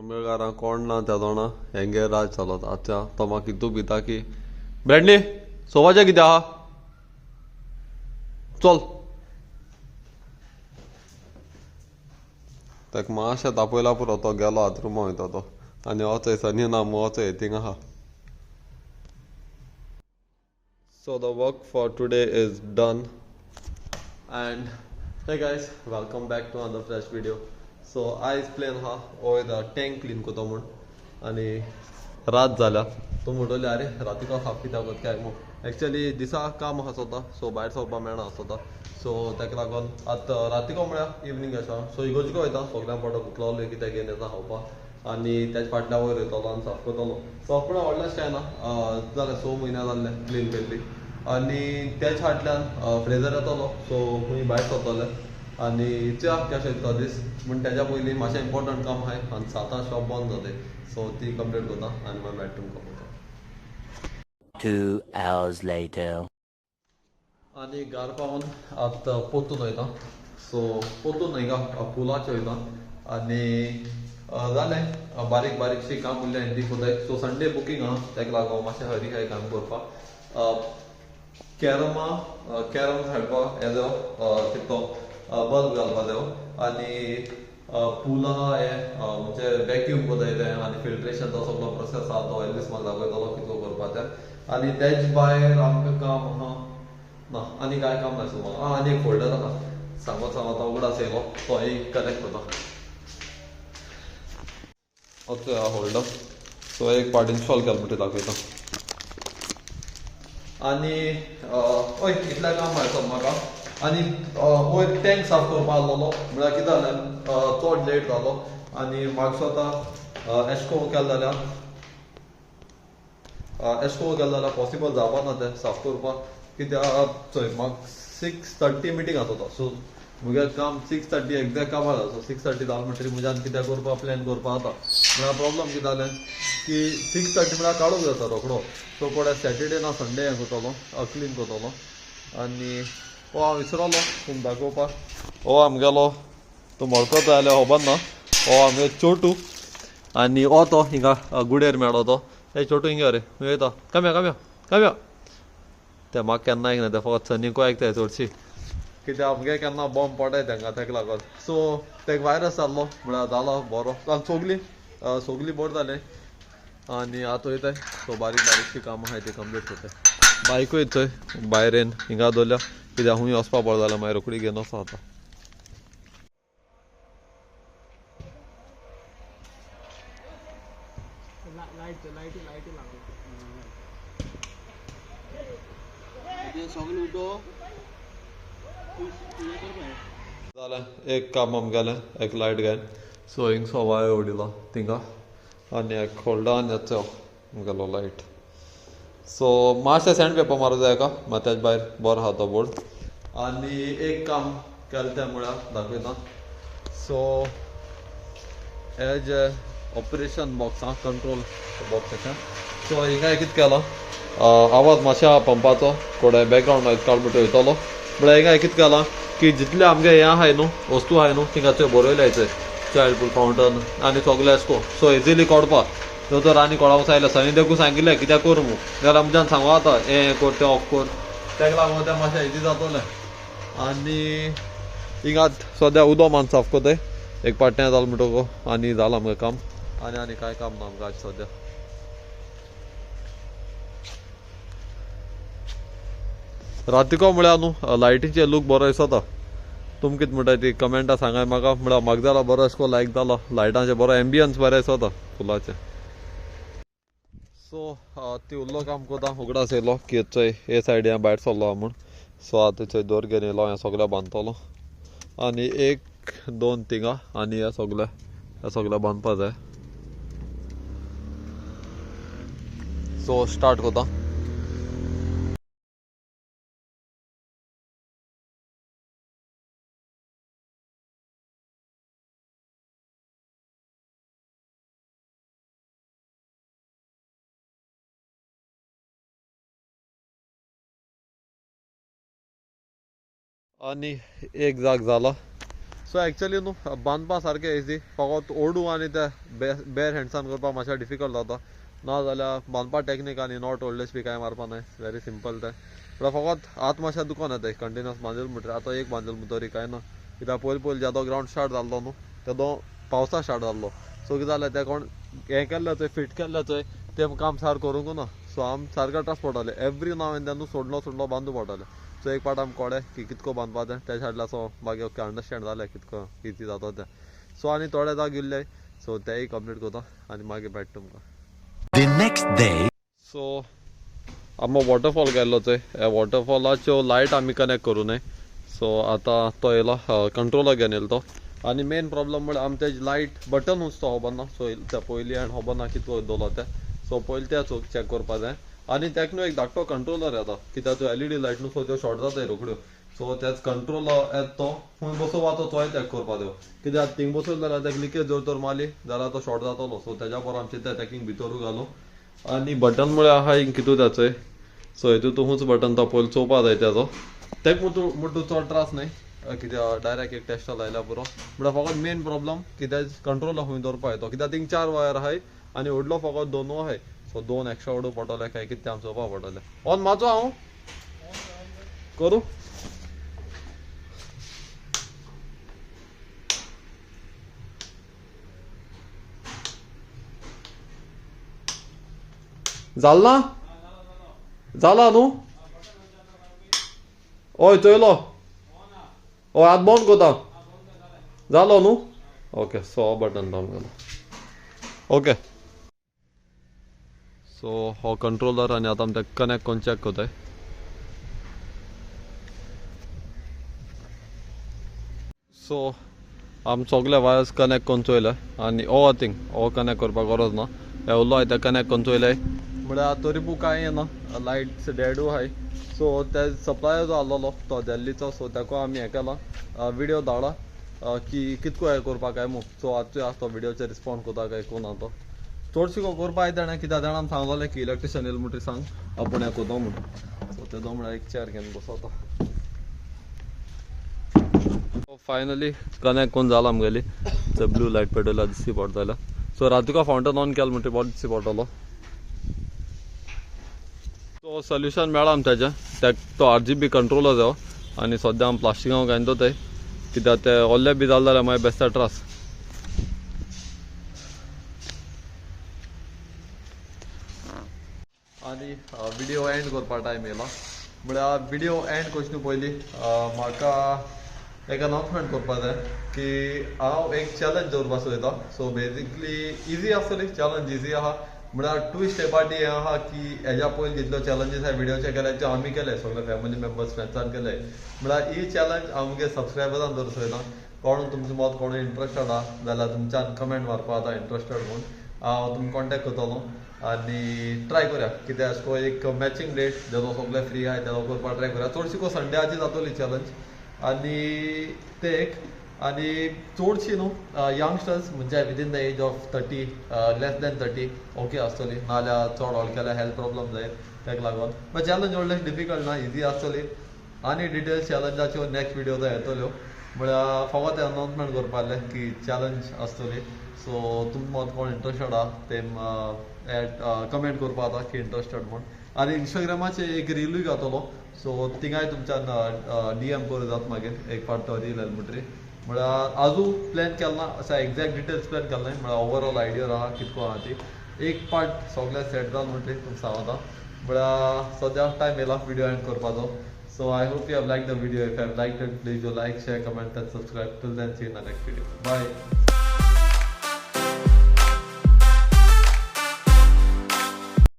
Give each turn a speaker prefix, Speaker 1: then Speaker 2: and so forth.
Speaker 1: आमच्या घरात कोण ना त्या जाणा हेंगे राज चलता आतां तो म्हाका कितू भिता की ब्रँडली सोवाचें कितें आहा चल ताका मातशें तापयला पुरो तो गेलो बाथरुमा वयता तो आनी हो थंयसर न्हिना हो चोय थिंग आहा. So the work for today is done and hey guys, welcome back to another fresh video. So I explain ha ओय द टँक क्लीन कोतो म्हूण आनी रात जाल्या तूं म्हणटली अरे रातीको साफ कित्याक कोत काय मग एक्चुअली दिसा काम आसोता सो भायर सरपा मेळना आसोता सो ताका लागून आतां रातीको म्हळ्यार इवनींग आसा सो इगोर्जीको वयता सगळ्यां पोटो उठलोले कितें घेवन येता खावपाक आनी तेच्या फाटल्या वयर येतलो आनी साफ करतलो साफ म्हळ्यार व्हडलेंच कांय ना जालें 6 म्हयने जाल्ले क्लीन केल्ली आनी तेच्या फाटल्यान फ्रेजर येतलो सो खंय भायर सरतले आनी च्या कशें दिसता दीस पूण तेच्या पयलीं मातशें इम्पॉर्टंट काम आहाय आनी 7 शॉप बंद जाताय सो ती कंप्लीट करता आनी मागीर बेडरूम करता.
Speaker 2: 2 hours later.
Speaker 1: आनी घरा पावून आतां पोत्तून वयता सो पोत्तून न्हय गा पुलाचें वयता आनी जालें बारीक बारीकशी काम उरलें हांवें ती कोताय सो संडे बुकींग आहा ताका लागून मातशें हरी हाय काम करपाक कॅरम खेळपाक येदो तो बल्ब घालपा जायो आनी पुला हे म्हणजे वॅक्यूम कोताय तें आनी फिल्ट्रेशन तो सगळो प्रोसेस आहा तो एटलीस्ट म्हाका दाखयतलो कितलो करपाचें आनी तेच भायर आमकां काम आहा ना आनी कांय काम नासलो म्हाका आनी एक फोल्डर आहा सांगोत तो उगडास येयलो तो एक कनेक्ट करता ओके हा होल्डर सो एक पार्ट इन्स्टॉल केला म्हणटा दाखयता आनी हय इतलें काम मेळटा म्हाका आनी वयर टँक साफ करपा आसलोलो म्हळ्यार कितें जालें चड लेट जालो आनी म्हाका स्वता एशको केलें जाल्यार पॉसिबल जावपा ना तें साफ करपाक कित्याक चोय म्हाका 6:30 मिटींग आसोता सो म्हगे काम 6:30 एक्झॅक्ट कामार जाता सो 6:30 जालें म्हणटरी म्हज्यान कितें करपा प्लॅन करपा जाता म्हळ्यार प्रॉब्लम कितें जालें की 6:30 म्हळ्यार काडूंक जाता रोखडो सो कोणें सॅटर्डे ना संडे हें करतलो क्लीन करतलो आनी हो हांव विसरलो तुमकां दाखोवपाक हो आमगेलो तूं वळखता जाल्यार खबर ना हो आमगे छोटू आनी हो तो हिंगा गुडेर मेळ्ळो तो हे छोटू हिंगा रे वयता काम्या ते म्हाका केन्ना आयकना ते फकत सनीको आयकताय चडशी कित्याक आमगे केन्ना बॉम्ब पडटाय तांकां ताका लागून सो ताका वायरस जाल्लो म्हळ्यार जालो बरो आनी सोगली बरें जालें आनी आतां वयताय सो बारीक बारीकशी कामां आहाय ती कंप्लीट करताय बायकूय थंय भायर येवन हिंगा दवरल्या कित्याक खूंय वचपा पडलें जाल्यार मागीर रोखडी घेवन वचो आतां जालें एक काम आमगेलें एक लायट घायन सो हिंग सवाय उडिलो थिंगा आनी एक होल्डान येचो आमगेलो लायट सो मातशें सँड पेपर मारूं जाय का मागीर तेच्या भायर बरो आहा तो बोर्ड आनी एक काम केलें तें म्हळ्यार दाखयता सो हे जे ऑपरेशन बॉक्स आहा कंट्रोल बॉक्साचें सो हिंगा कितें केलां आवाज मातशें आहा पंपाचो कोणें बॅकग्रावंड नॉयज काड म्हणटा वयतलो म्हळ्यार हिंगा कितें केलां की जितले आमगे हें आहाय न्हू वस्तू आहाय न्हू थिंगा थंय बरयल्याय चोय चायल्ड पूल फावंटन आनी सगलें एशको सो इजिली कोडपा तर आनी कोणाक सांगलें सनी देखून सांगिल्लें कित्याक कर मू जाल्यार आमच्यान सांगू जाता हें कर तें ऑफ कर ताका लागून तें मातशें इजी जातलें आनी हिंगा सद्या उदो मान साफ कोताय एक पाटें जालें म्हणटको आनी जालां आमगे काम आनी कांय काम ना आमकां आज सद्या रातीको म्हळ्यार न्हू लायटीचे लूक बरो दिसता तुमी कितें म्हणटाय ती कमेंटां सांगाय म्हाका म्हळ्यार म्हाका जालो बरो एशको लायक जालो लायटांचे बरो एम्बियन्स बरें दिसता फुलाचें सो ती उरलो काम कोता उगडास येयलो की चोय हे सायडी हांव भायर सरलो म्हूण सो आतां थंय दोर घेवन येयलो हें सगळें बांदतलो आनी 1-2 थिंगा आनी हें सगळें बांदपा जाय सो स्टार्ट कोता आनी एक जाग जाला सो एक्चुअली न्हू बांदपा सारकें इजी, फकत ओडू आनी ते बेर हँड्सान करपाक मातशें डिफिकल्ट जाता, ना जाल्यार बांदपा टॅक्नीक आनी नॉट ओल्डलेस बी कांय मारपा नाय, वेरी सिंपल ते. पण फकत हात मातशें दुखोन येताय कंटिन्युअस बांदिल म्हणटरी. आतां एक बांदिल म्हणटरी कांय ना, कित्याक पयलीं जेदो ग्रावंड स्टार्ट जाल्लो न्हू तेदो पावसा स्टार्ट जाल्लो. सो कितें जालें ते कोण हें केल्लें थंय फिट केल्लें थंय तें काम सारक करूंक ना. सो आम सारकें त्रास पडटाले, एवरी नाव एंड देन सोडलो बांदू पडटाले. सो एक पार्ट आमकां कळ्ळें की कितको बांदपा तें, त्या सायडला सो मागीर ओके अंडरस्टँड जालें कितको कितें जाता तें. सो आनी थोडे जाग उरले, सो तेय कंप्लीट करता आनी मागीर बॅट तुमकां.
Speaker 2: The next day.
Speaker 1: सो आमी वॉटरफॉल गेल्लो थंय, ह्या वॉटरफॉलाच्यो लायट आमी कनेक्ट करूं नये. सो आतां तो येयलो कंट्रोलर घेवन येयलो तो. आनी मेन प्रॉब्लम म्हळ्यार आमी तेजे लायट बटन उंचतो खबर ना. सो ते पयलीं हांवें खबर ना कितको दवरलो तें. सो पयलीं तें चॅक करपा जाय. आनी तेका न्हू एक धाकटो कंट्रोलर येता, कित्याक त्यो LED लायट न्हू, सो त्यो शॉर्ट जाताय रोखड्यो. सो तेच कंट्रोलर येता तो खूंय बसोवपा तोय चॅक करपा दिवं, कित्याक थिंग बसयलो जाल्यार तेका लिकेज जर तर मारली जाल्यार तो शॉर्ट जातलो. सो तेज्या पर आमचें तें टॅकींग भितरूच घालूं. आनी बटन म्हळ्यार आहा हिंग कितू तेचोय. सो हितू तुमूच बटन तो पयलीं चोवपा जाय तेजो. तेका म्हणटू चड त्रास न्हय, कित्याक डायरेक्ट एक टेस्टा लायल्या पुरो. म्हळ्यार फकत मेन प्रॉब्लम कित्याक कंट्रोलर खंय दवरपा येतो, कित्याक थिंग 4 वायर आहाय आनी व्हडलो फकत 2 आहाय. सो 2 एक्स्ट्रा ओडू पडटले काय कितें तें आमकां चोवपा पडटलें. ऑन मारचो हांव करूं. जालना जाला न्हू. हय चोयलो. हय आतां बंद कोता जालो न्हू. ओके सो हो बटन दामगेलो. ओके सो हो कंट्रोलर आनी आतां आमी तेका कनेक्ट करून चॅक कोताय. सो आमी सगळे वायर्स कनेक्ट करून चोयले आनी हो थिंग हो कनेक्ट करपाक गरज ना, हे उरलो हाय ते कनेक्ट करून चोयले. म्हळ्यार तरी पूण कांय येना, लायट्स डेडू आहाय. सो ते सप्लायर जो आहलोलो तो दिल्लीचो, सो तेका आमी हें केला विडियो धाडला की कितको हें करपाक काय मू. सो आजचो आज तो विडियोचेर रिस्पॉन्ड कोता काय कोना तो चडशी को करपा येता ताणें, कित्याक ताणें आमी सांगलोलें की इलेक्ट्रिशियन येयलो म्हणटरी सांग आपूण हें कोता म्हणून. सो तेदो म्हळ्यार एक चॅर घेवन बसोता. फायनली कनेक्ट करून जाला आमगेली. ते ब्लू लायट पेटयल्या दिसती पडटले. सो रातिको फावंटन ऑन केलो म्हणटरी बरो दिसती पडटलो. तो सोल्युशन मेळ्ळा आमी तेजें तो RGB कंट्रोलर जायो आनी सद्या आमी प्लास्टिकां घालून थंय, कित्याक ते ओल्ले बी जालें जाल्यार मागीर बेश्टे त्रास. आनी विडियो एंड करपा टायम येयला. म्हळ्यार विडियो एंड करचे पयलीं म्हाका एक अनाउन्समेंट करपा जाय की हांव एक चॅलेंज दवरपा सोदता. सो बेजिकली इजी आसतली, चॅलेंज इजी आहा. म्हळ्यार ट्विस्ट हे पाटी हें आहा की हेज्या पयलीं जितल्यो चॅलेंजीस हांवें विडियोचे केले त्यो आमी केले, सगळे फॅमिली मेंबर्स फ्रेंड्सान केले. म्हळ्यार ही चॅलेंज आमगे सबस्क्रायबरान दवरूं सोदता. कोण तुमचो मत कोण इंट्रस्टेड आहा जाल्यार तुमच्यान कमेंट मारपा जाता इंट्रस्टेड म्हणून. हांव तुमकां कॉन्टेक्ट करतलो आनी ट्राय करया कित्याक अशें को एक मॅचींग डेट जेदो सगळे फ्री आहाय तेदो करपा ट्राय करया. चडशी को संडेची जातली चॅलेंज. आनी ते एक आनी चडशी न्हू यंगस्टर्स म्हणजे within the age of 30 less than 30 okay आसतली, नाल्यार चड हलकेल्या हेल्थ प्रॉब्लम जाय तेका लागून. बट चॅलेंज व्हडलें डिफिकल्ट ना, इजी आसतली. आनी डिटेल्स चॅलेंजाच्यो नेक्स्ट विडियो येतल्यो. म्हळ्यार फकत अनाउन्समेंट करपा जालें की चॅलेंज आसतली. सो तुमकां मत कोण इंट्रस्टेड आहा ते कमेंट करपा जाता की इंट्रस्टेड म्हूण. आनी इंस्टाग्रामाचेर एक रिलूय घातलो, सो थिंगाय तुमच्यान DM करूं जाता मागीर एक पार्ट तो रील येयलो म्हणटरी. म्हळ्यार आजून प्लॅन केलो ना, असो एक्झॅक्ट डिटेल्स प्लॅन केलो नाय. म्हळ्यार ओवरऑल आयडिया आहा कितको आहा ती. एक पार्ट सगळें सेट जालें म्हणटरी तुमकां सांगता. म्हळ्यार सद्या टायम येयला विडियो एंड करपाचो. So I hope you have liked the video. If you have liked it, please do like, share, comment and subscribe. Till then, see you in the next video. Bye.